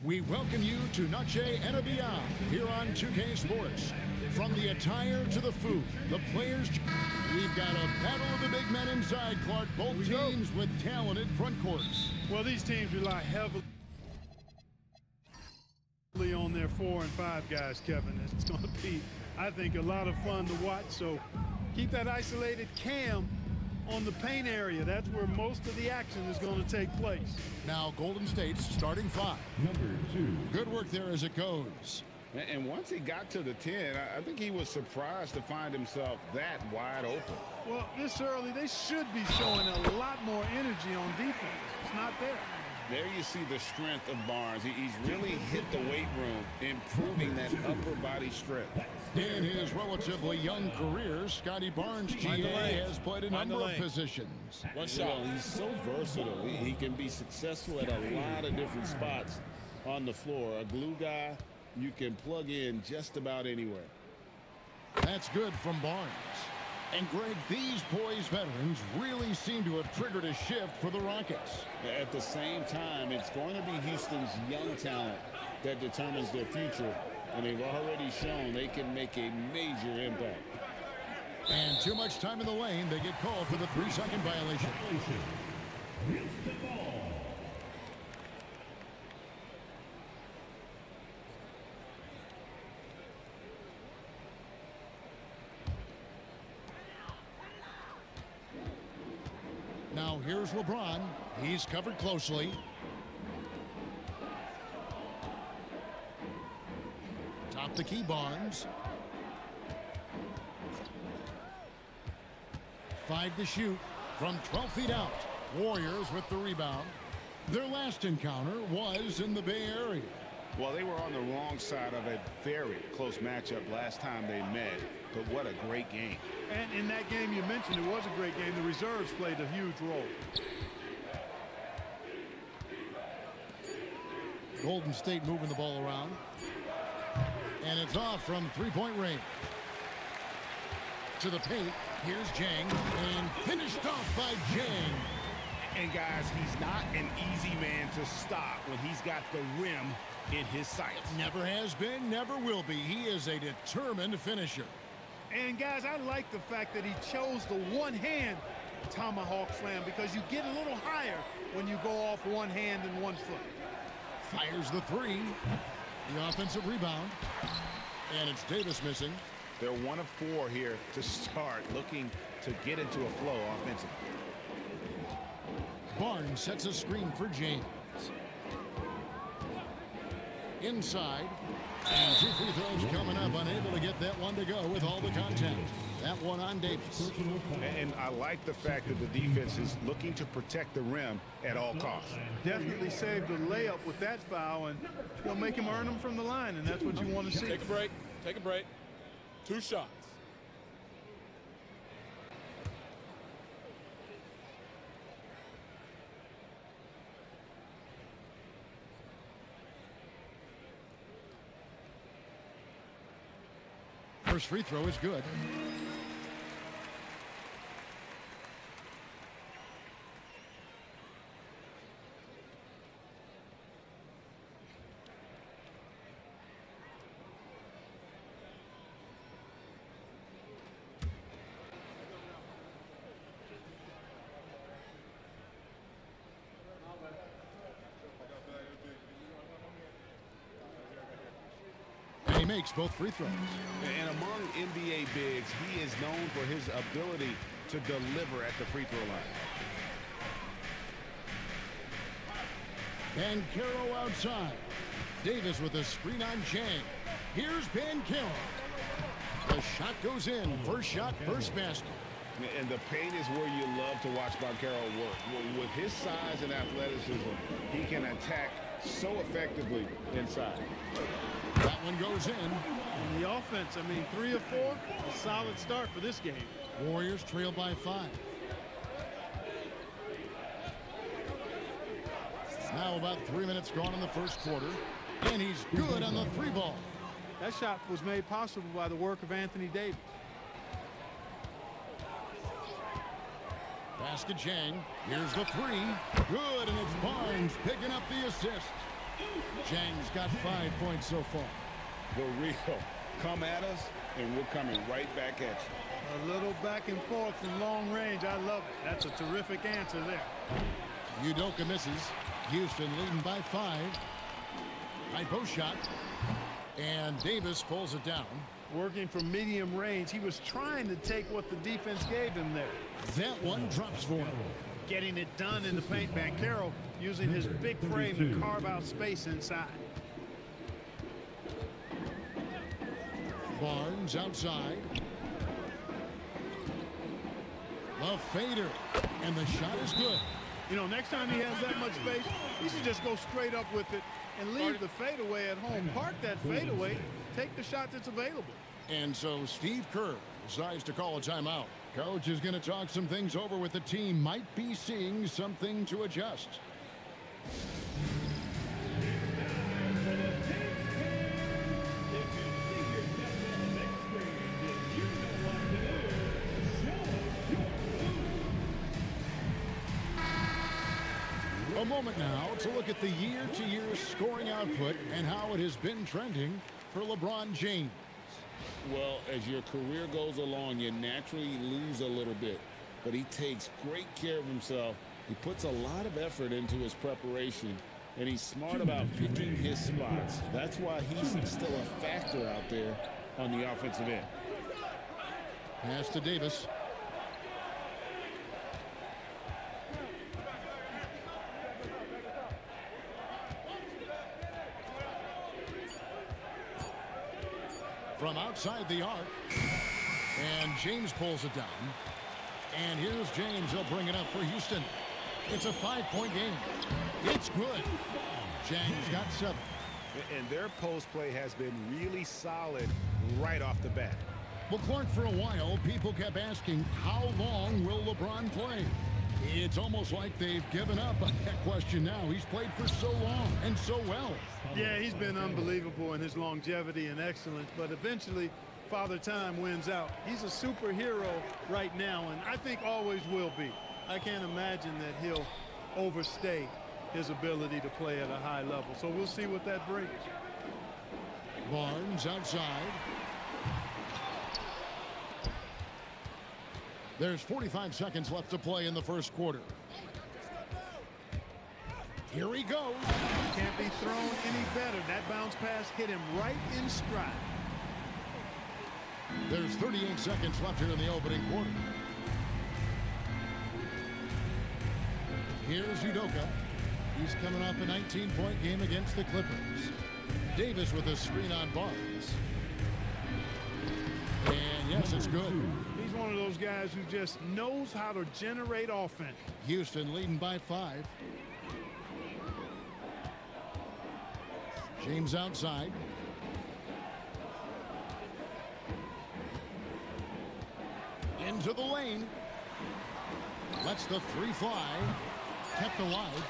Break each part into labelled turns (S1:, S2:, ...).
S1: We welcome you to Noche and Beyond here on 2K Sports. From the attire to the food, the players, we've got a battle of the big men inside, Clark. Both teams with talented front courts.
S2: Well, these teams rely heavily on their 4 and 5 guys, Kevin. It's going to be, I think, a lot of fun to watch. So keep that isolated cam on the paint area. That's where most of the action is going to take place.
S1: Now Golden State's starting 5.
S3: Number 2.
S1: Good work there as it goes.
S4: And once he got to the 10, I think he was surprised to find himself that wide open.
S2: Well, this early, they should be showing a lot more energy on defense. It's not there.
S4: There you see the strength of Barnes. He's really hit the weight room, improving that upper body strength.
S1: In his relatively young career, Scotty Barnes, GA, has played a number of positions.
S4: One shot. Well, he's so versatile. He can be successful at a lot of different spots on the floor. A glue guy you can plug in just about anywhere.
S1: That's good from Barnes. And Greg, these poised veterans really seem to have triggered a shift for the Rockets.
S4: At the same time, it's going to be Houston's young talent that determines their future. And they've already shown they can make a major impact.
S1: And too much time in the lane, they get called for the 3-second violation. Now here's LeBron. He's covered closely. Top the key, Barnes. 5 to shoot from 12 feet out. Warriors with the rebound. Their last encounter was in the Bay Area.
S4: Well, they were on the wrong side of a very close matchup last time they met, but what a great game.
S2: And in that game you mentioned, it was a great game. The reserves played a huge role.
S1: Golden State moving the ball around. And it's off from three-point range. To the paint, here's Jang, and finished off by Jang.
S4: And guys, he's not an easy man to stop when he's got the rim in his sights.
S1: Never has been, never will be. He is a determined finisher.
S2: And guys, I like the fact that he chose the one-hand tomahawk slam because you get a little higher when you go off one hand and one foot.
S1: Fires the 3. The offensive rebound. And it's Davis missing.
S4: They're 1 of 4 here to start, looking to get into a flow offensively.
S1: Barnes sets a screen for James. Inside. And 2 free throws coming up. Unable to get that one to go with all the contact. That one on Davis.
S4: And I like the fact that the defense is looking to protect the rim at all costs.
S2: Definitely saved a layup with that foul, and you'll make him earn them from the line, and that's what you want to see.
S5: Take a break. Take a break. 2 shots.
S1: First free throw is good. He makes both free throws.
S4: And among NBA bigs, he is known for his ability to deliver at the free throw line.
S1: Banchero outside. Davis with a screen on Jang. Here's Banchero. The shot goes in. First shot, first basket.
S4: And the paint is where you love to watch Banchero work. With his size and athleticism, he can attack so effectively inside.
S1: That one goes in.
S2: And the offense, I mean, 3 of 4, a solid start for this game.
S1: Warriors trail by 5. Now about 3 minutes gone in the first quarter. And he's good on the 3 ball.
S2: That shot was made possible by the work of Anthony Davis.
S1: Basket Jang. Here's the 3. Good, and it's Barnes picking up the assist. Zhang's got 5 points so far.
S4: The real come at us, and we're coming right back at you.
S2: A little back and forth from long range. I love it. That's a terrific answer there.
S1: Udoka misses. Houston leading by 5. High post shot. And Davis pulls it down.
S2: Working from medium range, he was trying to take what the defense gave him there.
S1: That one drops for him.
S2: Getting it done in the paint. Banchero using his big frame to carve out space inside.
S1: Barnes outside. The fader. And the shot is good.
S2: You know, next time he has that much space, he should just go straight up with it and leave the fadeaway at home. Park that fadeaway. Take the shot that's available.
S1: And so Steve Kerr decides to call a timeout. Coach is going to talk some things over with the team. Might be seeing something to adjust. A moment now to look at the year-to-year scoring output and how it has been trending for LeBron James.
S4: Well, as your career goes along, you naturally lose a little bit. But he takes great care of himself. He puts a lot of effort into his preparation. And he's smart about picking his spots. That's why he's still a factor out there on the offensive end.
S1: Pass to Davis. From outside the arc. And James pulls it down. And here's James. He'll bring it up for Houston. It's a 5-point game. It's good. James got 7.
S3: And their post play has been really solid right off the bat.
S1: Well, Clark, for a while, people kept asking, how long will LeBron play? It's almost like they've given up on that question now. He's played for so long and so well.
S2: Yeah, he's been unbelievable in his longevity and excellence, but eventually Father Time wins out. He's a superhero right now, and I think always will be. I can't imagine that he'll overstay his ability to play at a high level. So we'll see what that brings.
S1: Barnes outside. There's 45 seconds left to play in the first quarter. Here he goes.
S2: Can't be thrown any better. That bounce pass hit him right in stride.
S1: There's 38 seconds left here in the opening quarter. Here's Udoka. He's coming off a 19-point game against the Clippers. Davis with a screen on Barnes. And yes, it's good.
S2: He's one of those guys who just knows how to generate offense.
S1: Houston leading by 5. James outside. Into the lane. Lets the 3 fly. Kept alive.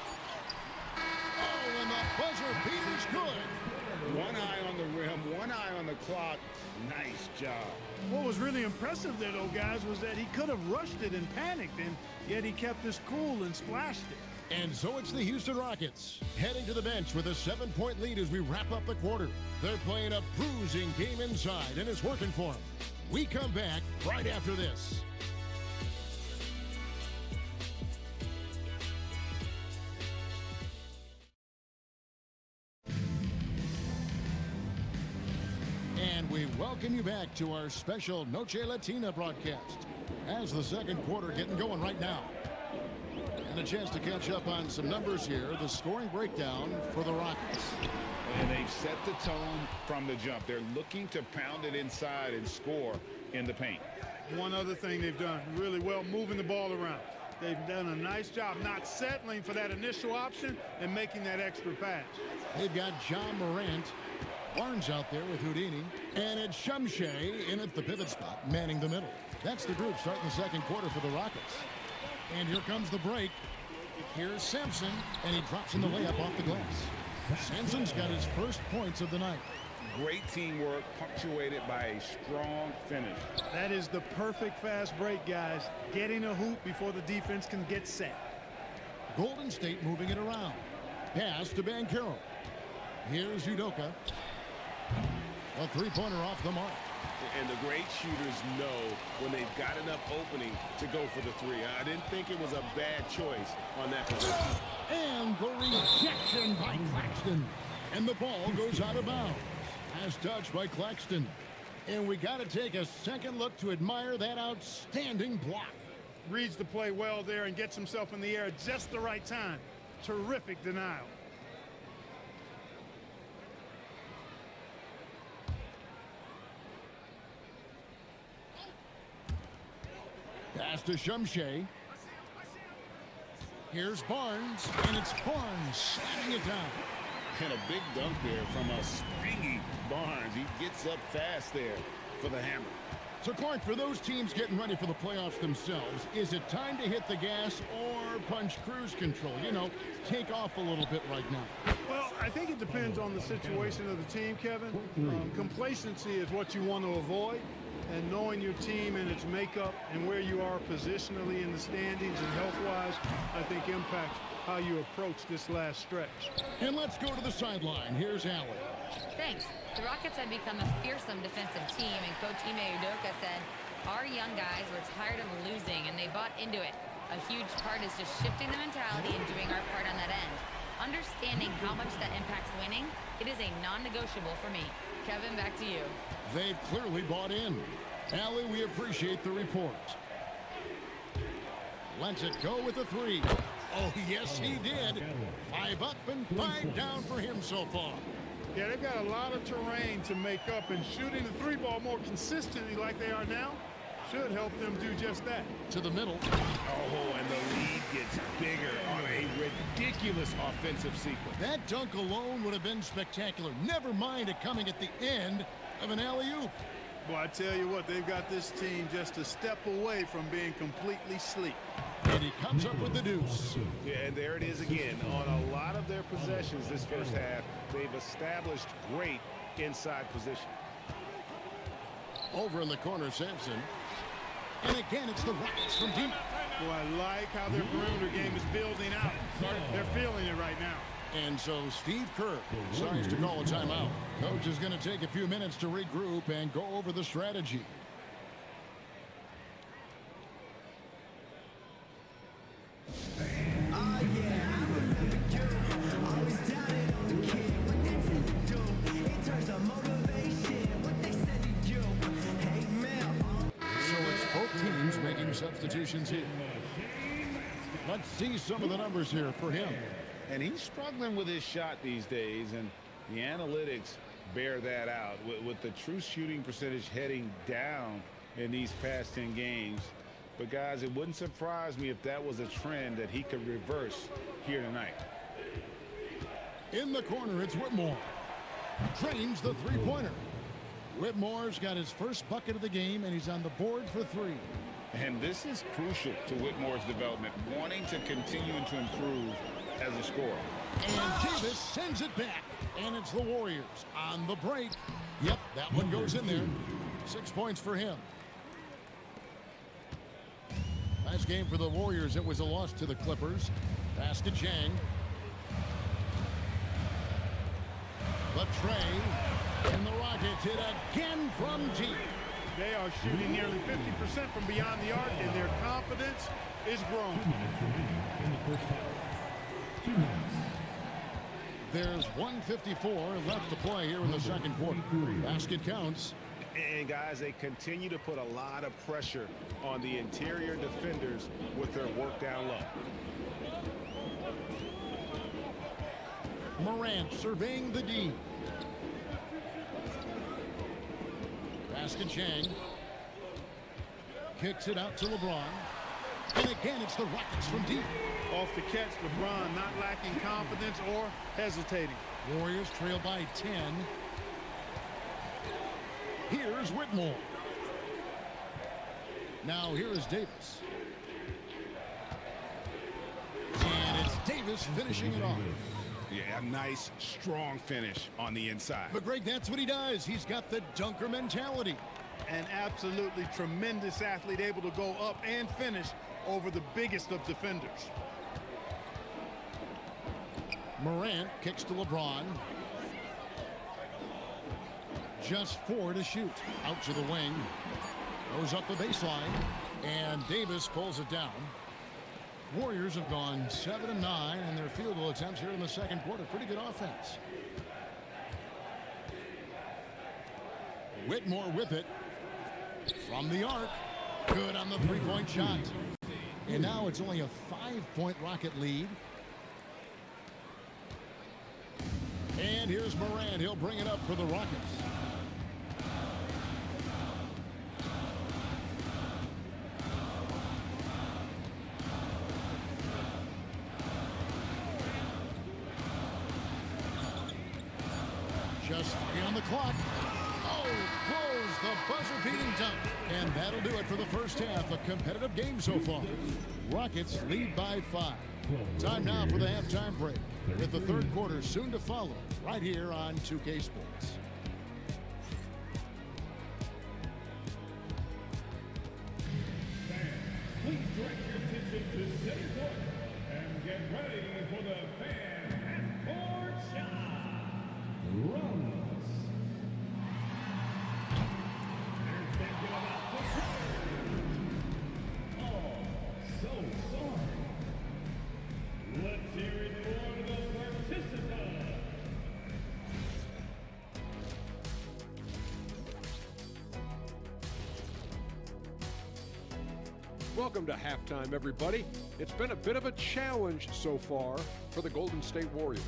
S1: Oh, and the buzzer beat is good.
S4: One eye on the rim, one eye on the clock. Nice job.
S2: What was really impressive there, though, guys, was that he could have rushed it and panicked, and yet he kept his cool and splashed it.
S1: And so it's the Houston Rockets heading to the bench with a 7-point lead as we wrap up the quarter. They're playing a bruising game inside, and it's working for them. We come back right after this. And we welcome you back to our special Noche Latina broadcast as the second quarter getting going right now. And a chance to catch up on some numbers here. The scoring breakdown for the Rockets.
S3: And they've set the tone from the jump. They're looking to pound it inside and score in the paint.
S2: One other thing they've done really well, moving the ball around. They've done a nice job not settling for that initial option and making that extra pass.
S1: They've got John Morant, Barnes out there with Houdini, and it's Shumshay in at the pivot spot, manning the middle. That's the group starting the second quarter for the Rockets. And here comes the break. Here's Sampson, and he drops in the layup off the glass. Sampson's got his first points of the night.
S3: Great teamwork punctuated by a strong finish.
S2: That is the perfect fast break, guys. Getting a hoop before the defense can get set.
S1: Golden State moving it around. Pass to Banchero. Here's Udoka. A three-pointer off the mark.
S6: And the great shooters know when they've got enough opening to go for the three. I didn't think it was a bad choice on that possession.
S1: And the rejection by Claxton. And the ball goes out of bounds. As touched by Claxton. And we got to take a second look to admire that outstanding block.
S2: Reads the play well there and gets himself in the air at just the right time. Terrific denial.
S1: Pass to Shumshay. Here's Barnes, and it's Barnes slamming it down.
S4: And a big dunk there from a springy Barnes. He gets up fast there for the hammer.
S1: So, Clark, for those teams getting ready for the playoffs themselves, is it time to hit the gas or punch cruise control? You know, take off a little bit right now.
S2: Well, I think it depends on the situation of the team, Kevin. Complacency is what you want to avoid. And knowing your team and its makeup and where you are positionally in the standings and health-wise, I think impacts how you approach this last stretch.
S1: And let's go to the sideline. Here's Allen.
S7: Thanks. The Rockets had become a fearsome defensive team, and Coach Ime Udoka said, our young guys were tired of losing, and they bought into it. A huge part is just shifting the mentality and doing our part on that end. Understanding how much that impacts winning, it is a non-negotiable for me. Kevin, back to you.
S1: They've clearly bought in. Allie, we appreciate the report. Lets it go with a three. Oh, yes, he did. 5 up and 5 down for him so far.
S2: Yeah, they've got a lot of terrain to make up, and shooting the three ball more consistently like they are now should help them do just that.
S1: To the middle.
S6: Oh, and the lead gets bigger on a ridiculous offensive sequence.
S1: That dunk alone would have been spectacular. Never mind it coming at the end of an alley-oop.
S2: Well, I tell you what, they've got this team just a step away from being completely sleep.
S1: And he comes up with the deuce.
S6: Yeah, and there it is again. On a lot of their possessions this first half, they've established great inside position.
S1: Over in the corner, Sampson. And again, it's the Rockets from deep.
S2: Well, I like how their perimeter game is building out. They're feeling it right now.
S1: And so Steve Kerr decides to call a timeout. Coach is going to take a few minutes to regroup and go over the strategy. Substitutions here. Let's see some of the numbers here for him.
S3: And he's struggling with his shot these days, and the analytics bear that out with the true shooting percentage heading down in these past 10 games. But guys, it wouldn't surprise me if that was a trend that he could reverse here tonight.
S1: In the corner, it's Whitmore. Drains the three-pointer. Whitmore's got his first bucket of the game, and he's on the board for 3.
S3: And this is crucial to Whitmore's development, wanting to continue to improve as a scorer.
S1: And Davis sends it back, and it's the Warriors on the break. Yep, that one goes in there. 6 points for him. Last game for the Warriors, it was a loss to the Clippers. Pass to Chang. The tray, and the Rockets hit again from deep.
S2: They are shooting nearly 50% from beyond the arc, and their confidence is growing.
S1: There's 1:54 left to play here in the second quarter. Basket counts.
S6: And guys, they continue to put a lot of pressure on the interior defenders with their work down low.
S1: Morant surveying the D. Basket Chang. Kicks it out to LeBron. And again, it's the Rockets from deep.
S2: Off the catch, LeBron not lacking confidence or hesitating.
S1: Warriors trail by 10. Here's Whitmore. Now here is Davis. And it's Davis finishing it off.
S6: Yeah, a nice, strong finish on the inside.
S1: But Greg, that's what he does. He's got the dunker mentality.
S2: An absolutely tremendous athlete, able to go up and finish over the biggest of defenders.
S1: Morant kicks to LeBron. just 4 to shoot. Out to the wing. Goes up the baseline. And Davis pulls it down. Warriors have gone 7 of 9 in their field goal attempts here in the second quarter. Pretty good offense. Whitmore with it. From the arc. Good on the three-point shot. And now it's only a 5-point Rocket lead. And here's Morant. He'll bring it up for the Rockets. Just 3 on the clock. Oh, blows the buzzer-beating dunk. And that'll do it for the first half. A competitive game so far. Rockets lead by 5. Time now for the halftime break, with the third quarter soon to follow, right here on 2K Sports.
S8: Please direct your attention to center court and get ready for the fan half-court shot. Runs. They're thinking about the shot. Oh, so sorry. Let's hear it for the participant.
S9: Welcome to halftime, everybody. It's been a bit of a challenge so far for the Golden State Warriors.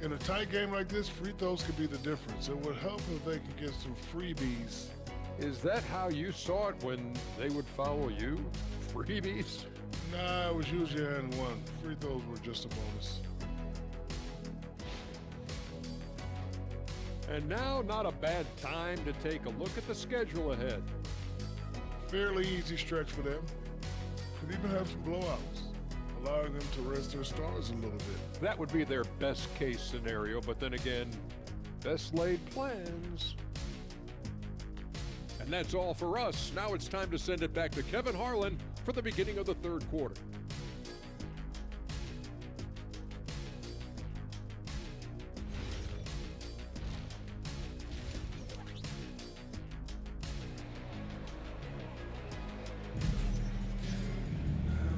S10: In a tight game like this, free throws could be the difference. It would help if they could get some freebies.
S9: Is that how you saw it when they would follow you? Freebies?
S10: Nah, it was usually and one. Free throws were just a bonus.
S9: And now, not a bad time to take a look at the schedule ahead.
S10: Fairly easy stretch for them. Could even have some blowouts, allowing them to rest their stars a little bit.
S9: That would be their best case scenario, but then again, best laid plans. And that's all for us. Now it's time to send it back to Kevin Harlan for the beginning of the third quarter.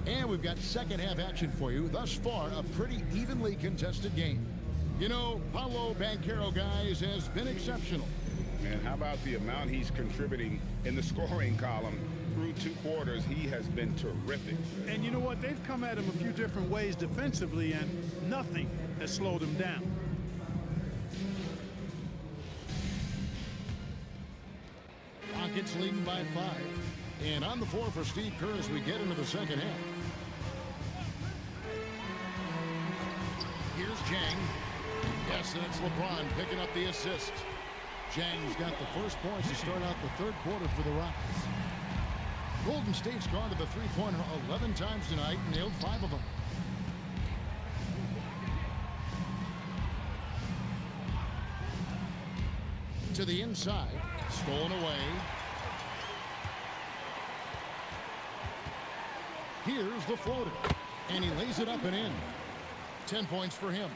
S1: And we've got second half action for you. Thus far, a pretty evenly contested game. You know, Paolo Banchero, guys, has been exceptional.
S3: And how about the amount he's contributing in the scoring column? Through 2 quarters, he has been terrific.
S2: And you know what? They've come at him a few different ways defensively, and nothing has slowed him down.
S1: Rockets leading by 5. And on the floor for Steve Kerr as we get into the second half. Here's Jang. Yes, and it's LeBron picking up the assist. Jang's got the first points to start out the third quarter for the Rockets. Golden State's gone to the three-pointer 11 times tonight and nailed 5 of them. To the inside, stolen away. Here's the floater, and he lays it up and in. 10 points for him.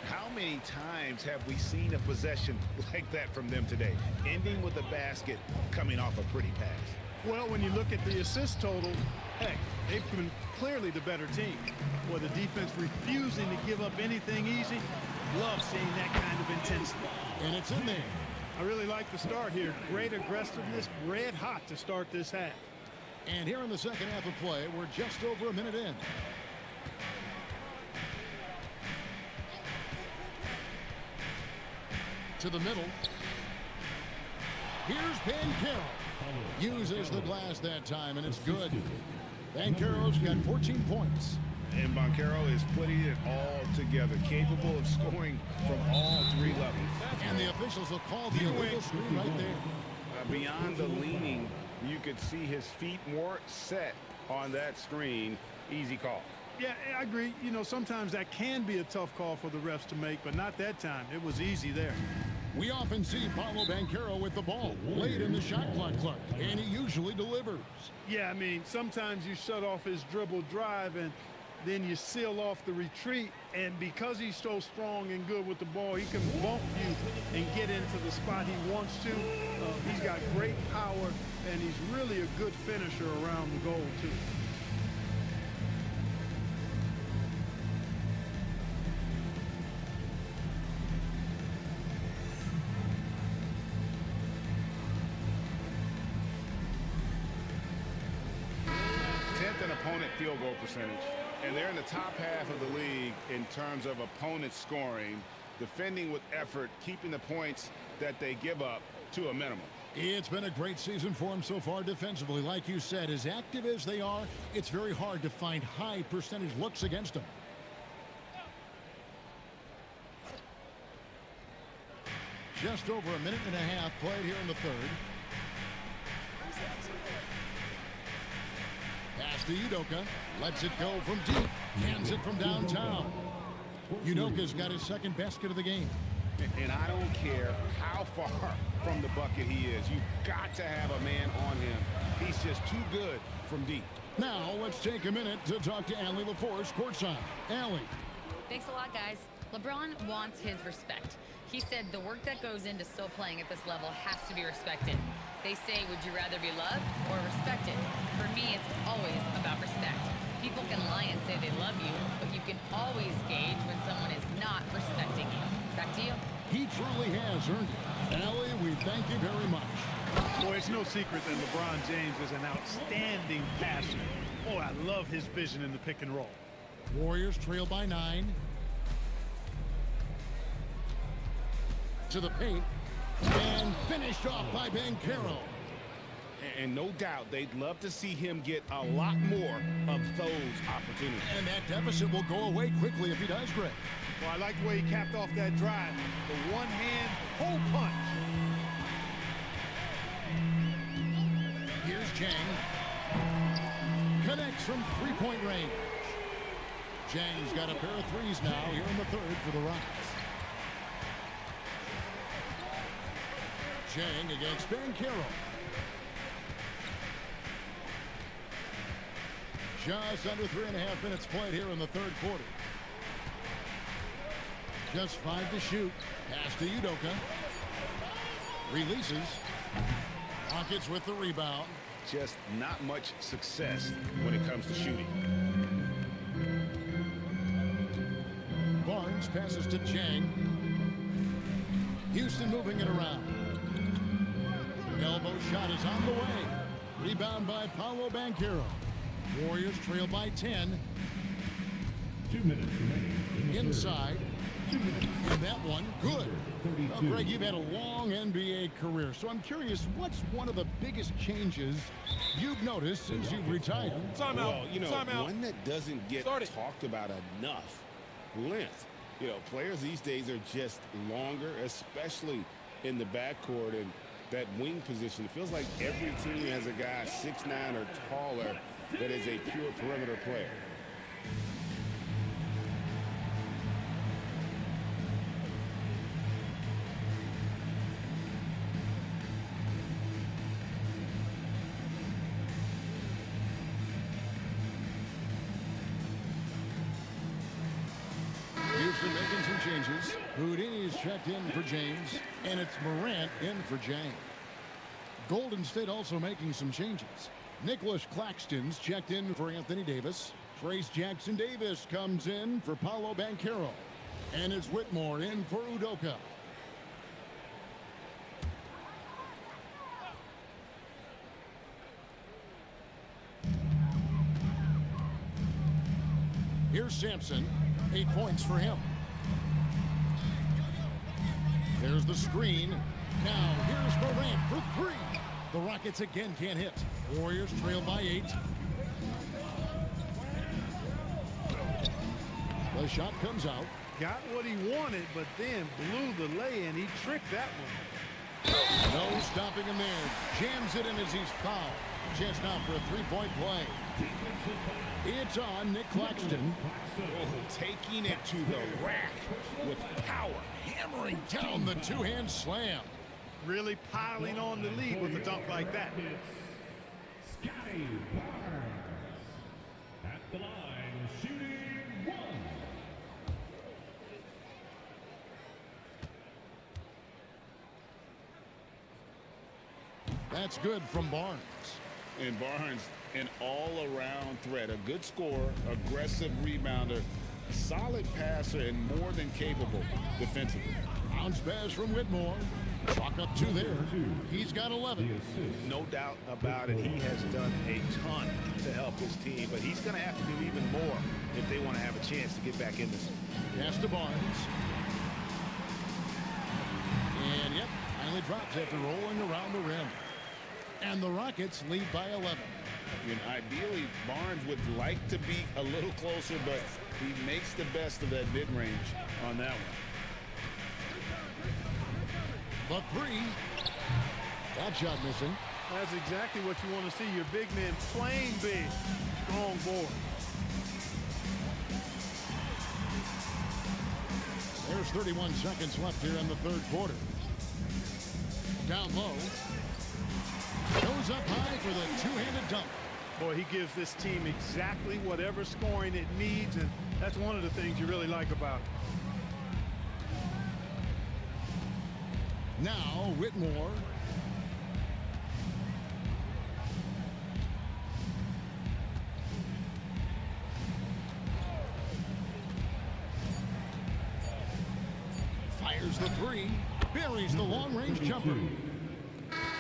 S3: How many times have we seen a possession like that from them today, ending with a basket coming off a pretty pass?
S2: Well, when you look at the assist totals, heck, they've been clearly the better team. With the defense refusing to give up anything easy, love seeing that kind of intensity.
S1: And it's in there.
S2: I really like the start here. Great aggressiveness, red hot to start this half.
S1: And here in the second half of play, we're just over a minute in. To the middle. Here's Banchero. Uses the glass that time, and it's good. Banchero's got 14 points.
S3: And Banchero is putting it all together, capable of scoring from all 3 levels.
S1: And the officials will call the illegal screen right there.
S3: Beyond the leaning, you could see his feet more set on that screen. Easy call.
S2: Yeah, I agree. You know, sometimes that can be a tough call for the refs to make, but not that time. It was easy there.
S1: We often see Paolo Banchero with the ball late in the shot clock, and he usually delivers.
S2: Yeah, I mean, sometimes you shut off his dribble drive, and then you seal off the retreat, and because he's so strong and good with the ball, he can bump you and get into the spot he wants to. He's got great power, and he's really a good finisher around the goal, too.
S3: Opponent field goal percentage, and they're in the top half of the league in terms of opponent scoring, defending with effort, keeping the points that they give up to a minimum.
S1: It's been a great season for him so far defensively. Like you said, as active as they are, it's very hard to find high percentage looks against them. Just over a minute and a half played here in the third. Pass to Udoka. Lets it go from deep. Hands it from downtown. Udoka's got his second basket of the game.
S3: And I don't care how far from the bucket he is. You've got to have a man on him. He's just too good from deep.
S1: Now let's take a minute to talk to Allie LaForce courtside. Allie.
S7: Thanks a lot, guys. LeBron wants his respect. He said the work that goes into still playing at this level has to be respected. They say, would you rather be loved or respected? For me, it's always about respect. People can lie and say they love you, but you can always gauge when someone is not respecting you. Back to you.
S1: He truly has earned it. Allie, we thank you very much.
S2: Boy, it's no secret that LeBron James is an outstanding passer. Oh, I love his vision in the pick and roll.
S1: Warriors trail by 9. To the paint. And finished off by Banchero.
S3: And no doubt they'd love to see him get a lot more of those opportunities.
S1: And that deficit will go away quickly if he does, Greg.
S2: Well, I like the way he capped off that drive. The one-hand hole punch.
S1: Here's Chang. Connects from three-point range. Chang's got a pair of threes now here in the third for the Rockets. Chang against Banchero. Just under 3.5 minutes played here in the third quarter. Just 5 to shoot. Pass to Udoka. Releases. Rockets with the rebound.
S3: Just not much success when it comes to shooting.
S1: Barnes passes to Chang. Houston moving it around. Elbow shot is on the way. Rebound by Paolo Banchero. Warriors trail by 10.
S8: 2 minutes remaining.
S1: Inside. And that one, good. Well, Greg, you've had a long NBA career, so I'm curious, what's one of the biggest changes you've noticed since you've retired?
S5: Timeout.
S3: Well, you know,
S5: Timeout.
S3: one that doesn't get talked about enough, length. You know, players these days are just longer, especially in the backcourt and that wing position. It feels like every team has a guy 6'9" or taller that is a pure perimeter player.
S1: Houston making some changes. Houdini's checked in for James, and it's Morant in for Jang. Golden State also making some changes. Nicholas Claxton's checked in for Anthony Davis. Trace Jackson Davis comes in for Paolo Banchero. And it's Whitmore in for Udoka. Here's Sampson. 8 points for him. There's the screen. Now here's Morant for 3. The Rockets again can't hit. Warriors trail by 8. The shot comes out.
S2: Got what he wanted, but then blew the lay, and he tricked that one.
S1: No stopping him there. Jams it in as he's fouled. Chance now for a three-point play. It's on Nick Claxton.
S3: Taking it to the rack with power.
S1: Hammering down the two-hand slam.
S2: Really piling on the lead with a dunk like that.
S8: Scotty Barnes at the line, shooting
S1: That's good from Barnes.
S4: And Barnes, an all-around threat. A good scorer, aggressive rebounder, solid passer, and more than capable defensively.
S1: Bounce pass from Whitmore. Chalk up 2 there. He's got 11.
S3: No doubt about it. He has done a ton to help his team, but he's going to have to do even more if they want to have a chance to get back in this.
S1: Pass to Barnes. And, yep, finally drops after rolling around the rim. And the Rockets lead by 11.
S4: And ideally, Barnes would like to be a little closer, but he makes the best of that mid-range on that one.
S1: The 3. That shot missing.
S2: That's exactly what you want to see. Your big men playing big. Strong board.
S1: There's 31 seconds left here in the 3rd quarter. Down low. Goes up high for the two-handed dunk.
S2: Boy, he gives this team exactly whatever scoring it needs, and that's one of the things you really like about it.
S1: Now, Whitmore. Fires the 3. Buries the long-range jumper.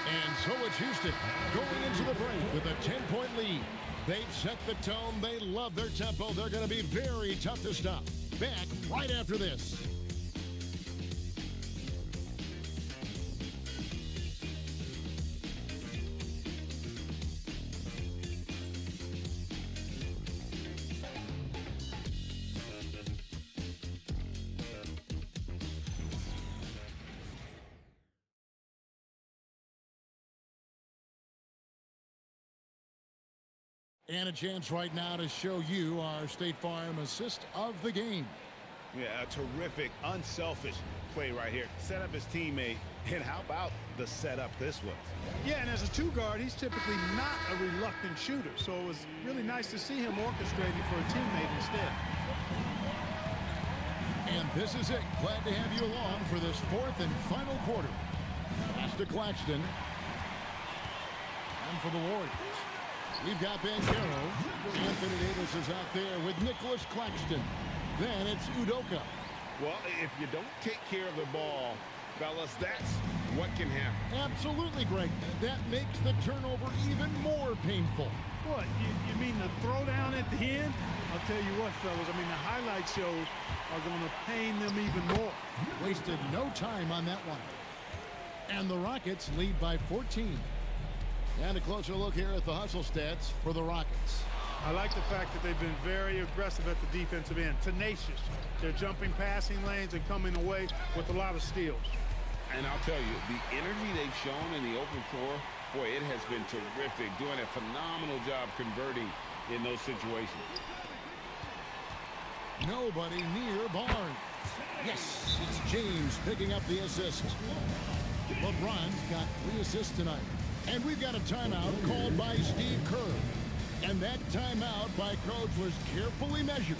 S1: And so it's Houston going into the break with a 10-point lead. They've set the tone. They love their tempo. They're going to be very tough to stop. Back right after this. And a chance right now to show you our State Farm assist of the game.
S3: Yeah, a terrific, unselfish play right here. Set up his teammate, and how about the setup this was?
S2: Yeah, and as a 2 guard, he's typically not a reluctant shooter, so it was really nice to see him orchestrating for a teammate instead.
S1: And this is it. Glad to have you along for this 4th and final quarter. Pass to Claxton. And for the Warriors, we've got Banchero. Anthony Davis is out there with Nicholas Claxton. Then it's Udoka.
S6: Well, if you don't take care of the ball, fellas, that's what can happen.
S1: Absolutely, Greg. That makes the turnover even more painful.
S2: What, you mean the throwdown at the end? I'll tell you what, fellas, I mean, the highlight shows are going to pain them even more.
S1: Wasted no time on that one. And the Rockets lead by 14. And a closer look here at the hustle stats for the Rockets.
S2: I like the fact that they've been very aggressive at the defensive end, tenacious. They're jumping passing lanes and coming away with a lot of steals.
S6: And I'll tell you, the energy they've shown in the open floor, boy, it has been terrific, doing a phenomenal job converting in those situations.
S1: Nobody near Barnes. Yes, it's James picking up the assist. LeBron's got 3 assists tonight. And we've got a timeout called by Steve Kerr. And that timeout by Coach was carefully measured,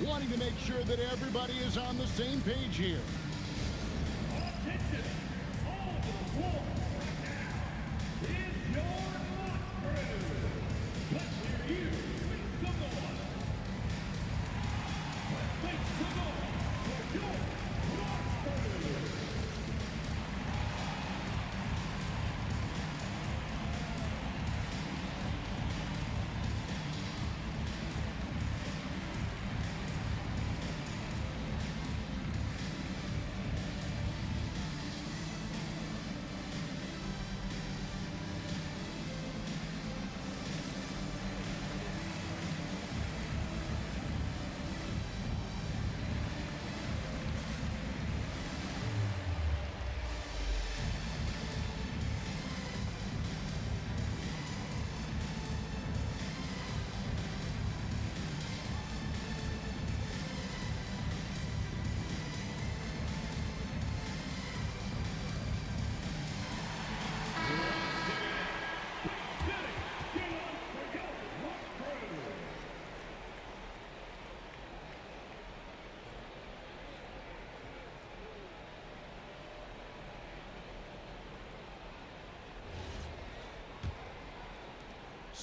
S1: wanting to make sure that everybody is on the same page here.
S8: Attention! All to the floor now is your lunch crew. Let's hear you with some noise. Let's make some noise for your lunch crew.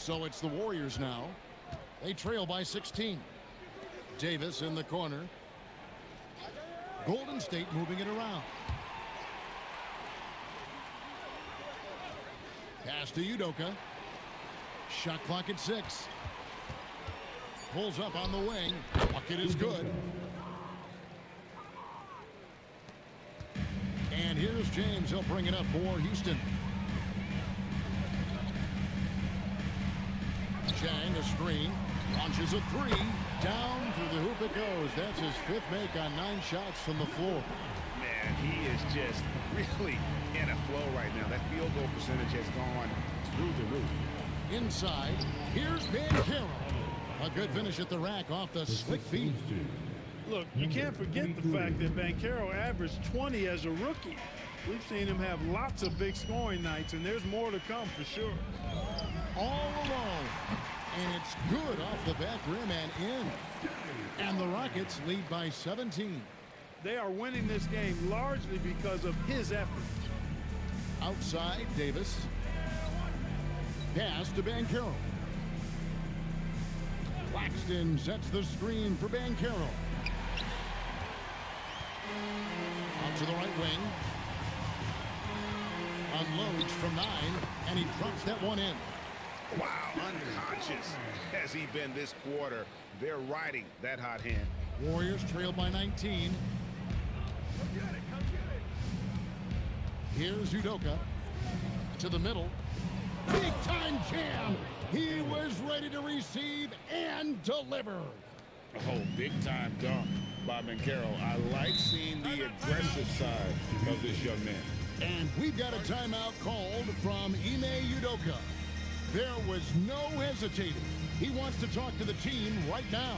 S1: So it's the Warriors now. They trail by 16. Davis in the corner. Golden State moving it around. Pass to Udoka. Shot clock at 6. Pulls up on the wing. Bucket is good. And here's James. He'll bring it up for Houston. Chang, a screen. Launches a 3. Down through the hoop it goes. That's his 5th make on 9 shots from the floor.
S3: Man, he is just really in a flow right now. That field goal percentage has gone through the roof.
S1: Inside, here's Banchero. A good finish at the rack off the slick feet.
S2: Look, you can't forget the fact that Banchero averaged 20 as a rookie. We've seen him have lots of big scoring nights, and there's more to come for sure.
S1: All alone. And it's good off the back rim and in. And the Rockets lead by 17.
S2: They are winning this game largely because of his efforts.
S1: Outside, Davis. Pass to Banchero. Claxton sets the screen for Banchero. Out to the right wing. Unloads from 9, and he drops that one in.
S3: Wow, unconscious has he been this quarter. They're riding that hot hand.
S1: Warriors trail by 19. Here's Udoka to the middle. Big time jam. He was ready to receive and deliver.
S4: Oh, big time dunk by Banchero. I like seeing the aggressive side of this young man.
S1: And we've got a timeout called from Ime Udoka. There was no hesitating. He wants to talk to the team right now.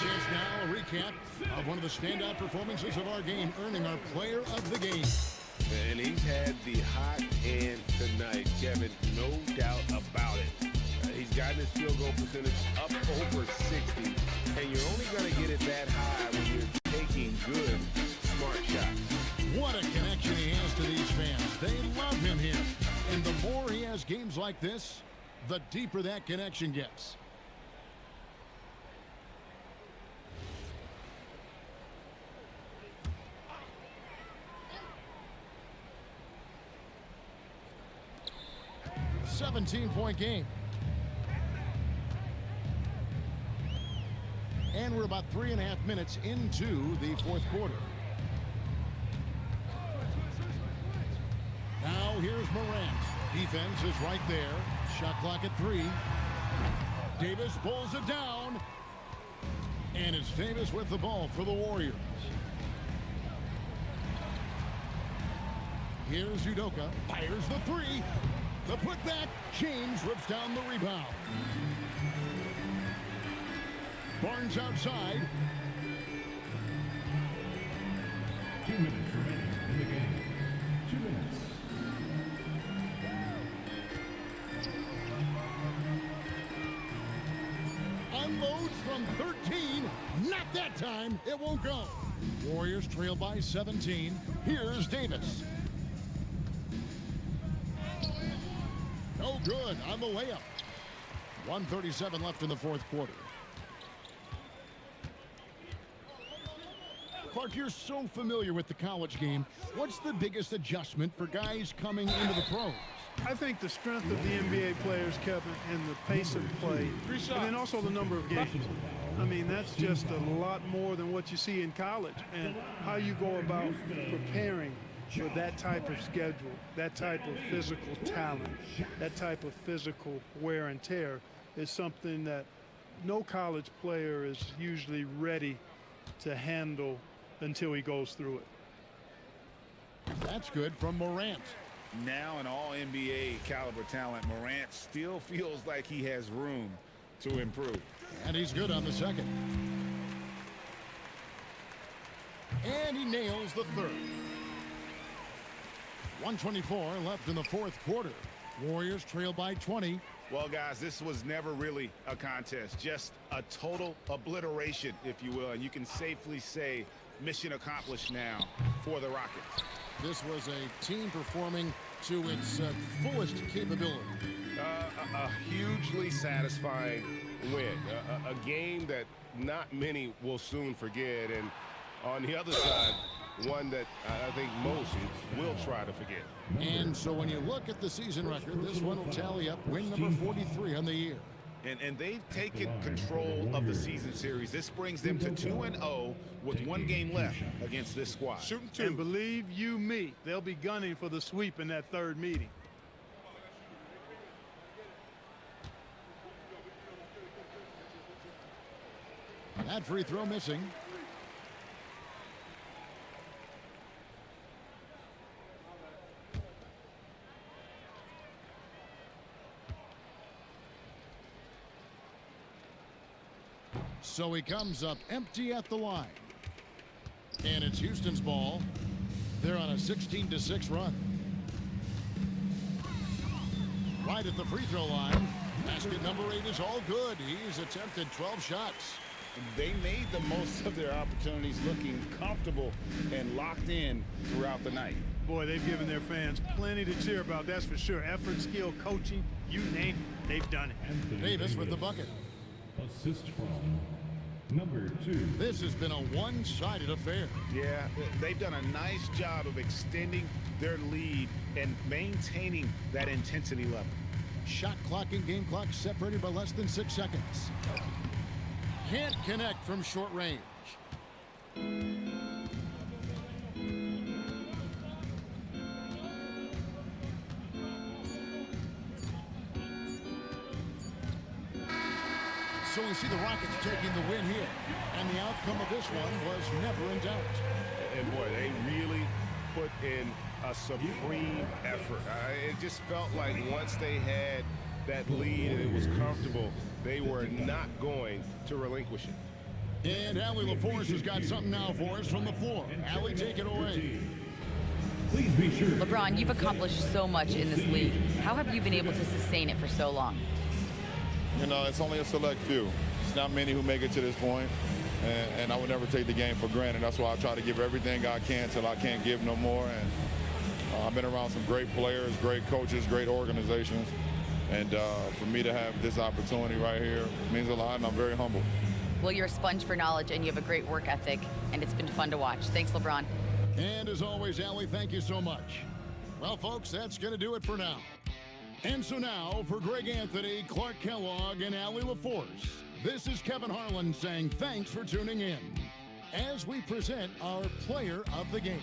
S1: Chance now, a recap of one of the standout performances of our game, earning our player of the game.
S6: And he's had the hot hand tonight, Kevin, no doubt about it. He's gotten his field goal percentage up over 60, and you're only going to get it that high when you're taking good, smart shots.
S1: What a connection he has to these fans. They love him here. And the more he has games like this, the deeper that connection gets. A 17-point game. And we're about 3.5 minutes into the 4th quarter. Now here's Morant. Defense is right there. Shot clock at 3. Davis pulls it down. And it's Davis with the ball for the Warriors. Here's Udoka. Fires the 3. The putback. James rips down the rebound. Barnes outside.
S8: 2 minutes remaining in the game. 2 minutes.
S1: Unloads from 13. Not that time. It won't go. Warriors trail by 17. Here's Davis. No good on the layup. 1:37 left in the 4th quarter. Clark, you're so familiar with the college game. What's the biggest adjustment for guys coming into the pros?
S2: I think the strength of the NBA players, Kevin, and the pace of play, and then also the number of games. I mean, that's just a lot more than what you see in college, and how you go about preparing for that type of schedule, that type of physical talent, that type of physical wear and tear is something that no college player is usually ready to handle until he goes through it.
S1: That's good from Morant.
S3: Now an all-NBA caliber talent, Morant still feels like he has room to improve.
S1: And he's good on the second. And he nails the third. 1:24 left in the fourth quarter. Warriors trail by 20.
S3: Well, guys, this was never really a contest, just a total obliteration, if you will. And you can safely say mission accomplished now for the Rockets.
S1: This was a team performing to its fullest capability.
S6: A hugely satisfying win. A game that not many will soon forget. And on the other side, one that I think most will try to forget.
S1: And so when you look at the season record, this one will tally up win number 43 on the year.
S3: And they've taken control of the season series. This brings them to 2-0 with one game left against this squad.
S2: Shooting two. And believe you me, they'll be gunning for the sweep in that third meeting.
S1: That free throw missing. So he comes up empty at the line. And it's Houston's ball. They're on a 16-6 run. Right at the free throw line. Basket number 8 is all good. He's attempted 12 shots.
S3: They made the most of their opportunities, looking comfortable and locked in throughout the night.
S2: Boy, they've given their fans plenty to cheer about, that's for sure. Effort, skill, coaching, you name it, they've done it.
S1: Davis with the bucket.
S8: Assist from number 2.
S1: This has been a one-sided affair.
S3: Yeah, they've done a nice job of extending their lead and maintaining that intensity level.
S1: Shot clock and game clock separated by less than 6 seconds. Can't connect from short range. So we see the Rockets taking the win here. And the outcome of this one was never in doubt.
S6: And boy, they really put in a supreme effort. It just felt like once they had that lead and it was comfortable, they were not going to relinquish it.
S1: And Allie LaForce has got something now for us from the floor. Allie, take it away.
S8: Please be sure.
S11: LeBron, you've accomplished so much in this league. How have you been able to sustain it for so long?
S12: You know, it's only a select few. It's not many who make it to this point, and I would never take the game for granted. That's why I try to give everything I can till I can't give no more. And I've been around some great players, great coaches, great organizations, and for me to have this opportunity right here means a lot, and I'm very humble.
S11: Well, you're a sponge for knowledge, and you have a great work ethic, and it's been fun to watch. Thanks, LeBron.
S1: And as always, Allie, thank you so much. Well, folks, that's going to do it for now. And so now, for Greg Anthony, Clark Kellogg, and Allie LaForce, this is Kevin Harlan saying thanks for tuning in as we present our player of the game.